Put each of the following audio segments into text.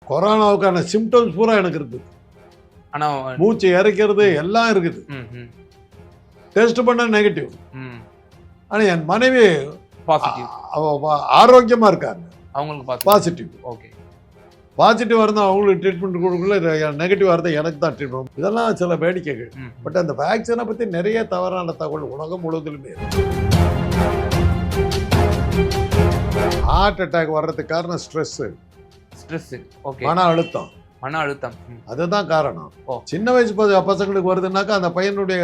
கொரோனாவுக்கான symptoms பூரா எனக்கு இருக்குது. ஆனா மூச்சு இறைக்கிறது எல்லாம் இருக்குது. டெஸ்ட் பண்ண நெகட்டிவ். ஆனா என் மனைவி பாசிட்டிவ், ஆரோக்கியமா இருக்காங்க. அவங்களுக்கு பாசிட்டிவ். ஓகே, பாசிட்டிவ் இருந்தால் அவங்களுக்கு ட்ரீட்மெண்ட் கொடுக்கல, நெகட்டிவ் இருந்தால் எனக்கு தான் ட்ரீட்மெண்ட். இதெல்லாம் சில வேடிக்கைகள். பட் அந்த வேக்சினை பற்றி நிறைய தவறான தகவல் உலகம் முழுவதிலுமே இருக்கு. ஹார்ட் அட்டாக் வர்றதுக்கு காரணம் ஸ்ட்ரெஸ், ஓகே, மன அழுத்தம். அதுதான் காரணம். சின்ன வயசு பசங்களுக்கு வருதுன்னாக்கா அந்த பையனுடைய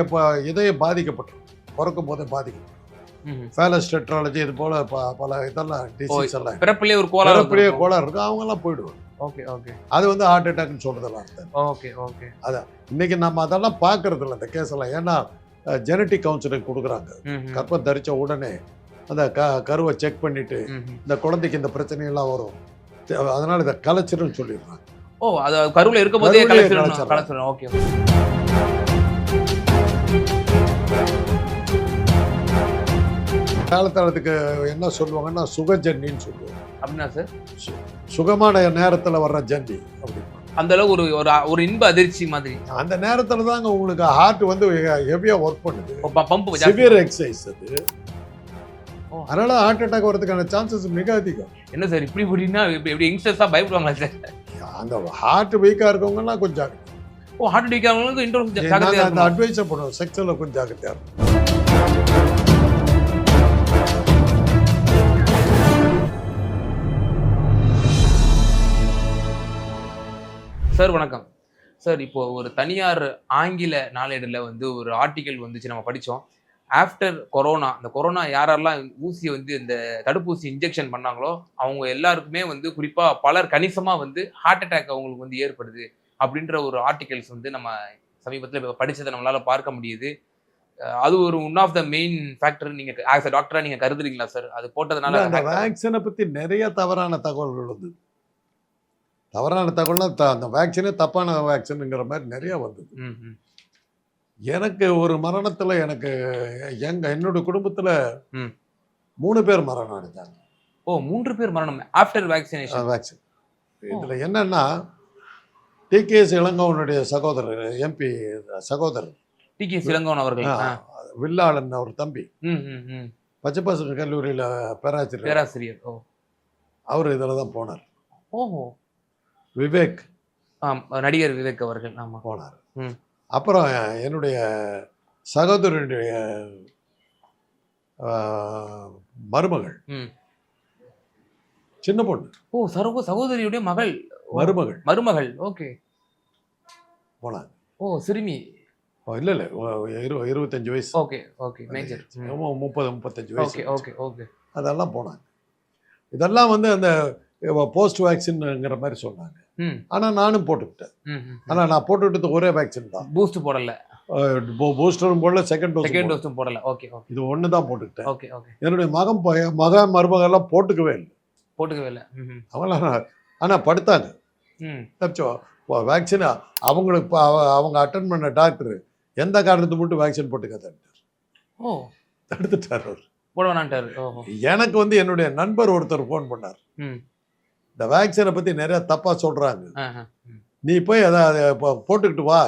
இதயம் பாதிக்கப்பட்டிருக்கும், பிறக்கும் போதே பாதிக்கப்படும். ஃபேலஸ் டெட்ராலஜி இது போல பல இதெல்லாம் டிசீஸ் எல்லாம் பிறப்பிலே ஒரு கோளாறு இருக்கும், அவங்க எல்லாம் போயிடுவாங்க. ஓகே ஓகே, அது வந்து ஹார்ட் அட்டாக்னு சொல்றதெல்லாம் அர்த்தம். ஓகே ஓகே, அதான் இன்னைக்கு நம்ம அதெல்லாம் பார்க்கறது இல்லை இந்த கேஸ் எல்லாம். ஏன்னா ஜெனட்டிக் கவுன்சிலிங் கொடுக்குறாங்க. கர்ப்பம் தரிச்ச உடனே அந்த கருவை செக் பண்ணிட்டு இந்த குழந்தைக்கு இந்த பிரச்சனையெல்லாம் வரும், அதனால இதை கலைச்சிருன்னு சொல்லிடுறாங்க. ஓ, அது கருவில் இருக்கும் போதே கலைச்சிரும். ஓகே, காலத்தாளத்துக்கு என்ன சொல்லுவாங்கன்னா சுகஜன்னின்னு சொல்லுவாங்க. அப்படின்னா சார் சுகமான நேரத்தில் வர்ற ஜன்னி அப்படின்னு. அந்த அளவு ஒரு இன்ப அதிர்ச்சி மாதிரி அந்த நேரத்தில் தாங்க உங்களுக்கு ஹார்ட் வந்து ஹெவியா ஒர்க் பண்ணுது, பம்ப் சிவியர் எக்ஸசைஸ் அது. அதனால ஹார்ட் அட்டாக் வரதுக்கான சான்சஸ் மிக அதிகம். என்ன சார் இப்படி இப்படின்னா எப்படி யங்ஸ்டர்ஸா பயப்படுவாங்களா சார்? அந்த ஹார்ட் வீக்கா இருக்கவங்கலாம் கொஞ்சம் ஹார்ட் வீக்கா இருக்கவங்களுக்கு அந்த அட்வைஸை பண்ணுவோம், செக்ஸுவலில் கொஞ்சம் ஜாக்கிரதையா இருக்கும். சார் வணக்கம் சார். இப்போ ஒரு தனியார் ஆங்கில நாளேடுல வந்து ஒரு ஆர்டிக்கல் வந்துச்சு, நம்ம படித்தோம். ஆஃப்டர் கொரோனா, இந்த கொரோனா யாரெல்லாம் ஊசியை வந்து இந்த தடுப்பூசி இன்ஜெக்ஷன் பண்ணாங்களோ அவங்க எல்லாருக்குமே வந்து குறிப்பாக பலர் கணிசமாக வந்து ஹார்ட் அட்டாக் அவங்களுக்கு வந்து ஏற்படுது அப்படின்ற ஒரு ஆர்டிகல்ஸ் வந்து நம்ம சமீபத்தில் இப்போ படித்ததை நம்மளால் பார்க்க முடியுது. அது ஒரு one of the main factor நீங்கள் ஆஸ் அ டாக்டராக நீங்கள் கருதுறீங்களா சார்? அது போட்டதுனால அந்த வேக்சினை பற்றி நிறைய தவறான தகவல்கள் வந்து தவறான தகவல்னா அந்த வேக்சினே தப்பான வேக்சினுங்கிற மாதிரி நிறைய வந்தது. எனக்கு ஒரு மரணத்தில் எனக்கு என்னோட குடும்பத்தில் 3 பேர் மரணம் அடைஞ்சாங்க. ஓ, 3 பேர் மரணம் ஆஃப்டர் வேக்சினேஷன். வேக்சின் இதில் என்னன்னா டிகேஎஸ் இளங்கோவனுடைய சகோதரர், எம்பி சகோதரர் டிகேஎஸ் இளங்கோவன் அவர்கள், வில்லாளன் அவர் தம்பி, பச்சைப்பாசு கல்லூரியில் பேராசிரியர். அவர் இதில் தான் போனார். ஓஹோ, விவேக், நடிகர் விவேக் அவர்கள் போனார். அப்புறம் என்னுடைய சகோதரனுடைய மருமகள், சின்ன பொண்ணு. ஓ, சகோதரியுடைய மருமகள். ஓகே, போனாங்க. ஓ, சிறுமி. இல்ல 25 வயசு. ஓகே ஓகே, மேஜர் 30-35 வயசு. ஓகே ஓகே ஓகே, அதெல்லாம் போனாங்க. இதெல்லாம் வந்து அந்த போஸ்ட் வேக்சின்ங்கிற மாதிரி சொன்னாங்க. ஆனா நானும் போட்டுக்கிட்டேன். ஆனா நான் போட்டுக்கிட்டது ஒரே வேக்சின் தான், பூஸ்ட் போடல, பூஸ்டரும் போடல, செகண்ட் டோஸும் போடல. ஓகே ஓகே, இது ஒன்று தான் போட்டுக்கிட்டேன். ஓகே ஓகே, என்னுடைய மருமகள் எல்லாம் போட்டுக்கவே இல்லை. அவங்களாம் ஆனா படுத்தாங்க. வேக்சின் அவங்களுக்கு அவங்க அட்டன் பண்ண டாக்டர் எந்த காரணத்தை மட்டும் வேக்சின் போட்டுக்காதார். ஓ, தடுத்துட்டார் அவர், போட வேணான்ட்டார். எனக்கு வந்து என்னுடைய நண்பர் ஒருத்தர் ஃபோன் பண்ணார், இந்த வேக்சினை பற்றி நிறைய தப்பாக சொல்கிறாங்க, நீ போய் அதை போட்டுக்கிட்டு வா,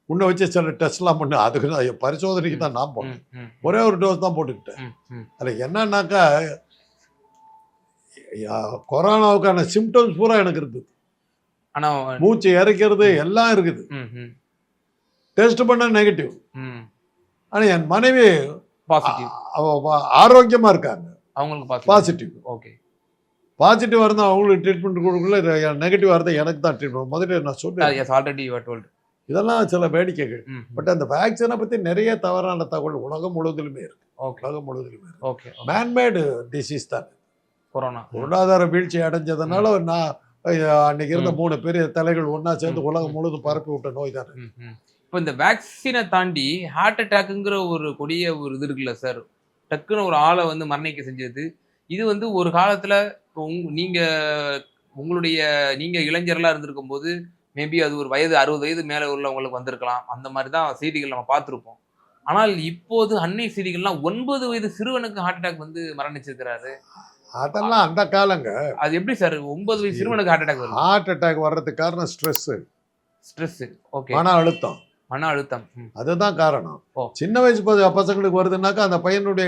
உன்னை வச்சு சில டெஸ்ட்லாம் பண்ணு. அதுக்கு பரிசோதனைக்கு தான் நான் போனேன். ஒரே ஒரு டோஸ் தான் போட்டுக்கிட்டேன். அதில் என்னன்னாக்கா கொரோனாவுக்கான சிம்டம்ஸ் பூரா எனக்கு இருக்குது. ஆனால் மூச்சு இறைக்கிறது எல்லாம் இருக்குது. டெஸ்ட் பண்ண நெகட்டிவ். ஆனால் என் மனைவி ஆரோக்கியமாக இருக்காங்க, அவங்களுக்கு பாசிட்டிவ். ஓகே, பாசிட்டிவ் இருந்தால் அவங்களுக்கு ட்ரீட்மெண்ட் கொடுக்கல, நெகட்டிவ் இருந்தால் எனக்கு தான் ட்ரீட்மெண்ட். முதல்ல நான் சொன்னேன். இதெல்லாம் சில வேடிக்கைகள். பட் அந்த வேக்சினை பற்றி நிறைய தவறான தகவல் உலகம் முழுவதிலுமே இருக்கு. உலகம் முழுவதிலுமே இருக்கு. மேன்மேடு டிசீஸ் தான் கொரோனா. பொருளாதார வீழ்ச்சி அடைஞ்சதுனால நான் அன்னைக்கு இருந்த 3 பெரிய தலைகள் ஒன்னா சேர்ந்து உலகம் முழுவதும் பரப்பி விட்ட நோய் தானே. இப்போ இந்த வேக்சினை தாண்டி ஹார்ட் அட்டாக்குங்கிற ஒரு கொடிய ஒரு இது இருக்குல்ல சார், டக்குன்னு ஒரு ஆளை வந்து மரணிக்க செஞ்சது. இது வந்து ஒரு காலத்தில் நீங்க இளைஞர்களாக இருந்திருக்கும் போது மேபி அது ஒரு வயது 60 வயது மேலே உள்ளவங்களுக்கு வந்திருக்கலாம். அந்த மாதிரி தான் செய்திகள் நம்ம பார்த்துருப்போம். ஆனால் இப்போது அன்னை செய்திகள்லாம் 9 வயது சிறுவனுக்கு ஹார்ட் அட்டாக் வந்து மரணிச்சிருக்கிறாரு. அதெல்லாம் அந்த காலங்க. அது எப்படி சார் 9 வயது சிறுவனுக்கு ஹார்ட் அட்டாக் வருது? ஹார்ட் அட்டாக் வர்றதுக்கு காரணம் ஸ்ட்ரெஸ், ஸ்ட்ரெஸ். ஓகே. மன அழுத்தம். மன அழுத்தம். அதுதான் காரணம். ஓ. சின்ன வயசு பசங்களுக்கு வருதுன்னாக்கா அந்த பையனுடைய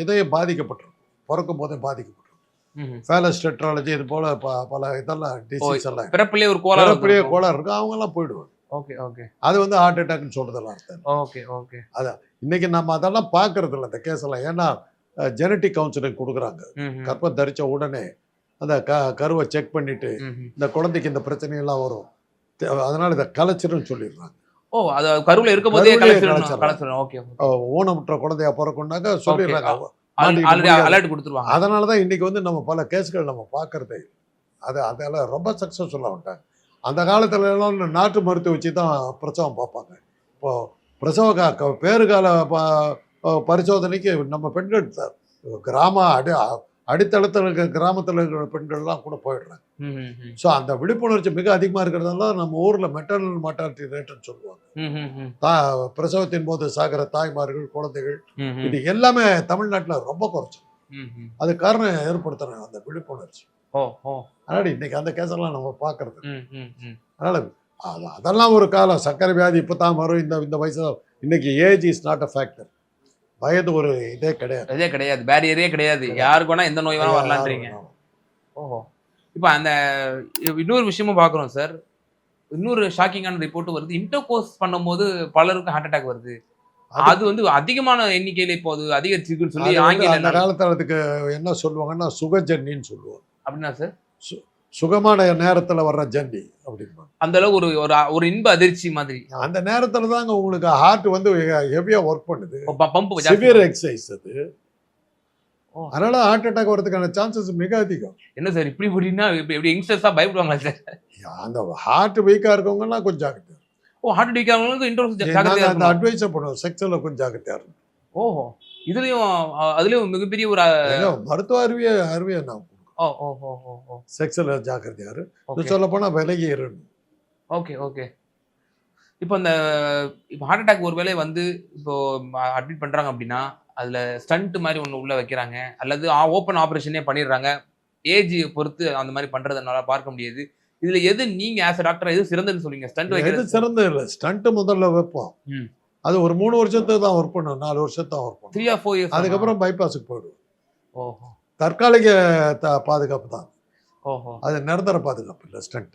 இதயம் பாதிக்கப்பட்டிருக்கும், பிறக்கும் போதே பாதிக்கப்பட்டிருக்கும். ஃபேலஸ் டெட்ராலஜி இது போல பல இதெல்லாம் டிசீஸ் எல்லாம் பிறப்பிலே ஒரு கோளாறு இருக்கும், அவங்க எல்லாம் போயிடுவாங்க. Okay okay. அது வந்து ஹார்ட் அட்டாக்னு சொல்றதெல்லாம் அர்த்தம். Okay okay. அதான் இன்னைக்கு நம்ம அதெல்லாம் பார்க்கறது இல்லை இந்த கேஸ் எல்லாம். ஏன்னா ஜெனட்டிக் கவுன்சிலிங் கொடுக்குறாங்க. கர்ப்பம் தரிச்ச உடனே அந்த கருவை செக் பண்ணிட்டு இந்த குழந்தைக்கு இந்த பிரச்சனையெல்லாம் வரும், அதனால இதை கலைச்சிருன்னு சொல்லிடுறாங்க. ஓ, அது கருவுல இருக்கும் போதே கலைச்சிரும். ஓகே. ஊனமுற்ற குழந்தையா பிறக்கும்னாக்கா சொல்லிடுறாங்க, அலர்ட் கொடுத்துருவாங்க. அதனாலதான் இன்னைக்கு வந்து நம்ம பல கேஸ்கள் நம்ம பார்க்கறதே. அதெல்லாம் ரொம்ப சக்ஸஸ்ஃபுல்லாக விட்டாங்க. அந்த காலத்துல எல்லாம் நாட்டு மருத்துவ வச்சு தான் பிரசவம் பார்ப்பாங்க. இப்போ பிரசவ பேறுகால பரிசோதனைக்கு நம்ம பெண்கள் கிராம அடித்தளத்தில் இருக்கிற கிராமத்தில் இருக்கிற பெண்கள்லாம் கூட போயிடுறாங்க. ஸோ அந்த விழிப்புணர்ச்சி மிக அதிகமாக இருக்கிறதால நம்ம ஊரில் மெட்டர்னல் மார்டாலிட்டி ரேட்டுன்னு சொல்லுவாங்க. பிரசவத்தின் போது சாகிற தாய்மார்கள், குழந்தைகள், இது எல்லாமே தமிழ்நாட்டில் ரொம்ப குறைச்சோம். அது காரணம் ஏற்படுத்துறாங்க அந்த விழிப்புணர்ச்சி. அதனால இன்னைக்கு அந்த கேஸெல்லாம் நம்ம பார்க்கறது. அதனால அதெல்லாம் ஒரு காலம். சர்க்கரை வியாதி இப்போ தான் வரும் இந்த வயசுல. இன்னைக்கு age is not a factor. வயது ஒரு இதே கிடையாது, பேரியரே கிடையாது. யாருக்கு வேணா எந்த நோய் வேணா வரலான்றீங்க. ஓஹோ. இப்போ அந்த இன்னொரு விஷயமும் பார்க்குறோம் சார். இன்னொரு ஷாக்கிங்கான ரிப்போர்ட் வருது. இன்டர்கோர்ஸ் பண்ணும்போது பலருக்கு ஹார்ட் அட்டாக் வருது. அது வந்து அதிகமான எண்ணிக்கையில இப்போ அது அதிகரிச்சிருக்குன்னு சொல்லி ஆங்கில அந்த காலத்துல அதுக்கு என்ன சொல்லுவாங்கன்னா சுகஜன்னின்னு சொல்லுவாங்க. அப்படின்னா சார் சுகமான நேரத்துல வர்ற ஜன்னி அப்படின்னா அந்த அளவு ஒரு இன்ப அதிர்ச்சி மாதிரி. அந்த நேரத்துல தாங்க உங்களுக்கு ஹார்ட் வந்து ஹெவியா ஒர்க் பண்ணுது, பம்ப் சிவியர் எக்ஸசைஸ் அது. அதனால ஹார்ட் அட்டாக் வரதுக்கான சான்சஸ் மிக அதிகம். என்ன சார் இப்படி இப்படின்னா எப்படி யங்ஸ்டர்ஸா பயப்படுவாங்களா சார்? அந்த ஹார்ட் வீக்கா இருக்கவங்கன்னா கொஞ்சம் ஜாக்கிரதையா. ஹார்ட் வீக்கா இருக்கவங்களுக்கு இன்டர்வல் அந்த அட்வைஸை பண்ணுவோம், செக்ஸ்ல கொஞ்சம் ஜாக்கிரதையா இருக்கும். ஓஹோ. அதுலயும் மிகப்பெரிய ஒரு மருத்துவ அறிவியை நான் செக்ஸ்ல ஜாக்கிரதையா இரு, சொல்ல போனா விலகி இருக்கணும். Okay okay. இப்போ ஹார்ட் அட்டாக் ஒரு வேளை வந்து இப்போ அட்மிட் பண்றாங்க அப்படின்னா அதுல ஸ்டண்ட் மாதிரி ஒண்ணு உள்ள வைக்கிறாங்க, அல்லது ஓப்பன் ஆபரேஷனே பண்ணிடுறாங்க. ஏஜ் பொறுத்து அந்த மாதிரி பண்றதுனால பார்க்க முடியாது. இதுல எது நீங்க ஆஸ் அ டாக்டர் எது சிறந்ததுன்னு சொல்லுங்க? ஸ்டண்ட் வைக்கிறது சிறந்தது இல்லை. ஸ்டண்ட் முதல்ல வைப்போம், அது ஒரு 3 வருஷத்துக்கு தான் ஒர்க் பண்ணும், 4 வருஷத்துக்கு தான் ஒர்க் பண்ணும், 3 or 4 years. அதுக்கப்புறம் பைபாஸுக்கு போயிடுவோம். ஓஹோ. தற்காலிக பாதுகாப்பு தான். ஓஹோ. அது நிரந்தர பாதுகாப்பு இல்லை ஸ்டண்ட்.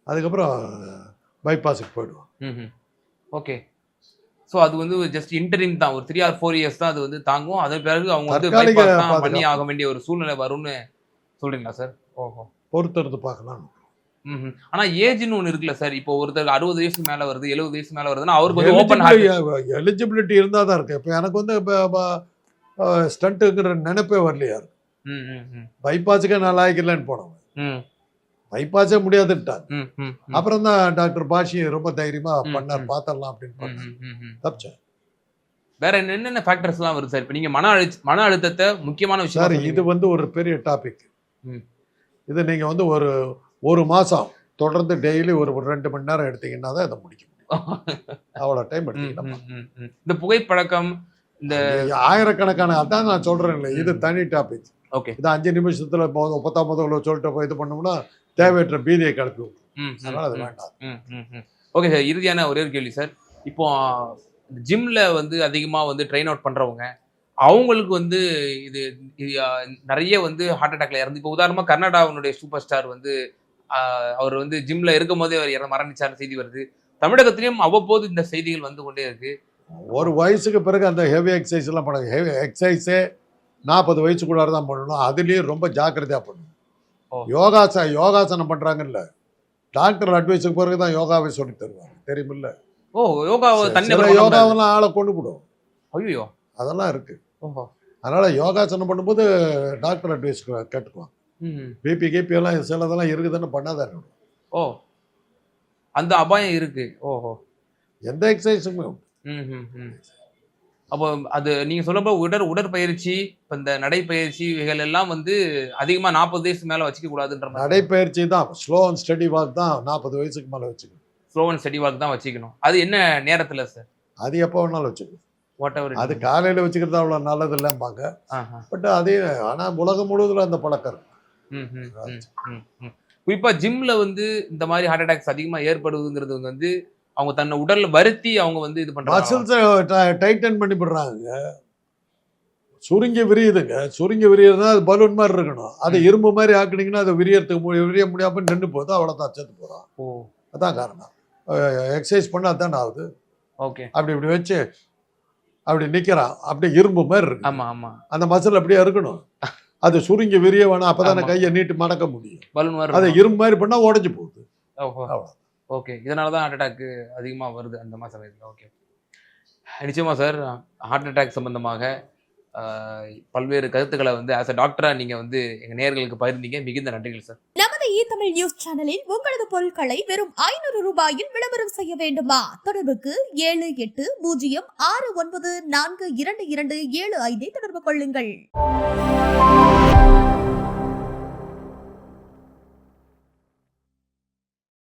அதுக்கப்புறம் பைபாஸுக்கு போயிடுவோம். ஓகே. ஸோ அது வந்து ஜஸ்ட் இன்டரிம் தான், ஒரு 3 or 4 years தான் அது வந்து தாங்கும். அதன் பிறகு அவங்க வந்து பைபாஸ் பண்ணி ஆக வேண்டிய ஒரு சூழ்நிலை வரும்னு சொல்றீங்களா சார்? ஓஹோ. பொறுத்திருந்து பார்க்கலாம். ஆனா ஏஜ்னு ஒன்று இருக்குல்ல சார். இப்போ ஒருத்தர் 60 வயசுக்கு மேல வருது, 70 வயசுக்கு மேல வருதுன்னா அவருக்கு வந்து ஓப்பன் எலிஜிபிலிட்டி இருந்தா தான் இருக்கு. இப்போ எனக்கு வந்து ஸ்டண்ட்டுங்கிற நினைப்பே வரலையா இருக்கு. பைபாஸுக்கே நான் ஆகிக்கலன்னு போனவன் பைபாஸே முடியாதுட்டாங்க. அப்புறம் தான் டாக்டர் பாஷி ரொம்ப தைரியமா பண்ணார், பார்த்தரலாம் அப்படின்னு பண்ணார். தப்பிச்சேன். வேற என்னென்ன ஃபேக்டர்ஸ் எல்லாம் வருது சார்? இப்போ நீங்க மன அழுத்தத்தை முக்கியமான விஷயம் சார், இது வந்து ஒரு பெரிய டாபிக். இது நீங்க வந்து ஒரு மாசம் தொடர்ந்து டெய்லி ஒரு 2 மணி நேரம் எடுத்தீங்கன்னா தான் இதை முடிக்க முடியும். அவ்வளோ டைம் எடுத்தீங்கன்னா. இந்த புகைப்பழக்கம், இந்த ஆயிரக்கணக்கான, அதான் நான் சொல்றேன் இல்லை, இது தனி டாபிக். ஓகே. இது 5 நிமிஷத்துல 19 சொல்லிட்டு இது பண்ணோம்னா தேவையற்ற பீதியை கிளப்பி விடும். அதனால அது வேண்டாம். ஓகே சார், இறுதியான ஒரே ஒரு கேள்வி சார். இப்போ ஜிம்ல வந்து அதிகமா வந்து ட்ரெயின் அவுட் பண்றவங்க அவங்களுக்கு வந்து இது நிறைய வந்து ஹார்ட் அட்டாக்ல இறந்து. இப்போ உதாரணமா கர்நாடகாவுடைய சூப்பர் ஸ்டார் வந்து அவர் வந்து ஜிம்ல இருக்கும் போதே அவர் மரணிச்சார்னு செய்தி வருது. தமிழகத்திலையும் அவ்வப்போது இந்த செய்திகள் வந்து கொண்டே இருக்கு. ஒரு வயசுக்கு பிறகு அந்த ஹெவி எக்ஸசைஸ் எல்லாம் பண்ணணும். ஹெவி எக்ஸசைஸே 40 வயசுக்குள்ளார தான் பண்ணணும். அதுலேயும் ரொம்ப ஜாக்கிரதையாக பண்ணணும். யோகாசனம் பண்ணுறாங்கல்ல, டாக்டர் அட்வைஸுக்கு பிறகு தான் யோகாவை சொல்லி தருவாங்க, தெரியுமில்ல? ஓ, யோகாவெல்லாம் ஆளை கொண்டு போடும். ஐயோ, அதெல்லாம் இருக்கு. அதனால யோகாசனம் பண்ணும்போது டாக்டர் அட்வைஸ் கேட்டுக்குவாங்க. பிபி எல்லாம் சிலதெல்லாம் இருக்குதுன்னு பண்ணாதான். ஓ, அந்த அபாயம் இருக்கு. ஓஹோ. எந்த எக்ஸசைஸுமே. அப்போ அது நீங்க சொல்றப்ப உடற்பயிற்சி, இப்போ இந்த நடைப்பயிற்சி இவைகள் எல்லாம் வந்து அதிகமா 40 வயசுக்கு மேல வச்சுக்க கூடாதுன்ற மாதிரி. நடைப்பயிற்சி தான், ஸ்லோ அண்ட் ஸ்டடி வாக் தான் 40 வயசுக்கு மேல வச்சுக்கணும். ஸ்லோ அண்ட் ஸ்டடி வாக் தான் வச்சுக்கணும். அது என்ன நேரத்துல சார்? அது எப்போ வேணாலும் வச்சுக்கணும். What ever. அது காலையில் வச்சுக்கிறது அவ்வளோ நல்லது இல்லைம்பாங்க. பட் அதே ஆனால் உலகம் முழுவதும் அந்த பழக்கம் இருக்கு. குறிப்பா ஜிம்ல வந்து இந்த மாதிரி ஹார்ட் அட்டாக்ஸ் அதிகமா ஏற்படுவதுங்கிறது வந்து அவங்க தன்னை உடல்ல வருத்தி அவங்க வந்து இது பண்றாங்க. மசில்ஸை டைட்டன் பண்ணி விடுறாங்க. சுருங்கி விரியுதுங்க. சுருங்கி விரியதுனா அது பலூன் மாதிரி இருக்கணும். அதை இரும்பு மாதிரி ஆக்குனீங்கன்னா அது விரிய முடியாம நின்று போகுது. அவ்வளோதான், செத்து போகிறான். அதான் காரணம். எக்ஸசைஸ் பண்ண அதான் ஆகுது. ஓகே. அப்படி இப்படி வச்சு அப்படி நிற்கிறான். அப்படியே இரும்பு மாதிரி இருக்கு. ஆமா ஆமா. அந்த மசில் அப்படியே இருக்கணும். அது சுருங்கி விரிய வேணாம். அப்பதானே கையை நீட்டு மடக்க முடியும். பலூன் மாதிரி அதை இரும்பு மாதிரி பண்ணா உடஞ்சி போகுது. ஓகே. இதனாலதான் ஹார்ட் அட்டாக் அதிகமா வருது அந்த மாதிரி சமயத்தில். ஓகே, நிச்சயமா சார். ஹார்ட் அட்டாக் சம்பந்தமாக பல்வேறு கருத்துக்களை வந்து ஆஸ் அ டாக்டரா நீங்க வந்து எங்க நேயர்களுக்கு பகிர்ந்தீங்க. மிகுந்த நன்றிகள் சார். நமது தமிழ் நியூஸ் சேனலில் உங்களது பொருட்களை வெறும் 500 ரூபாயில் விளம்பரம் செய்ய வேண்டுமா? தொடர்புக்கு 7806942275 தொடர்பு கொள்ளுங்கள்.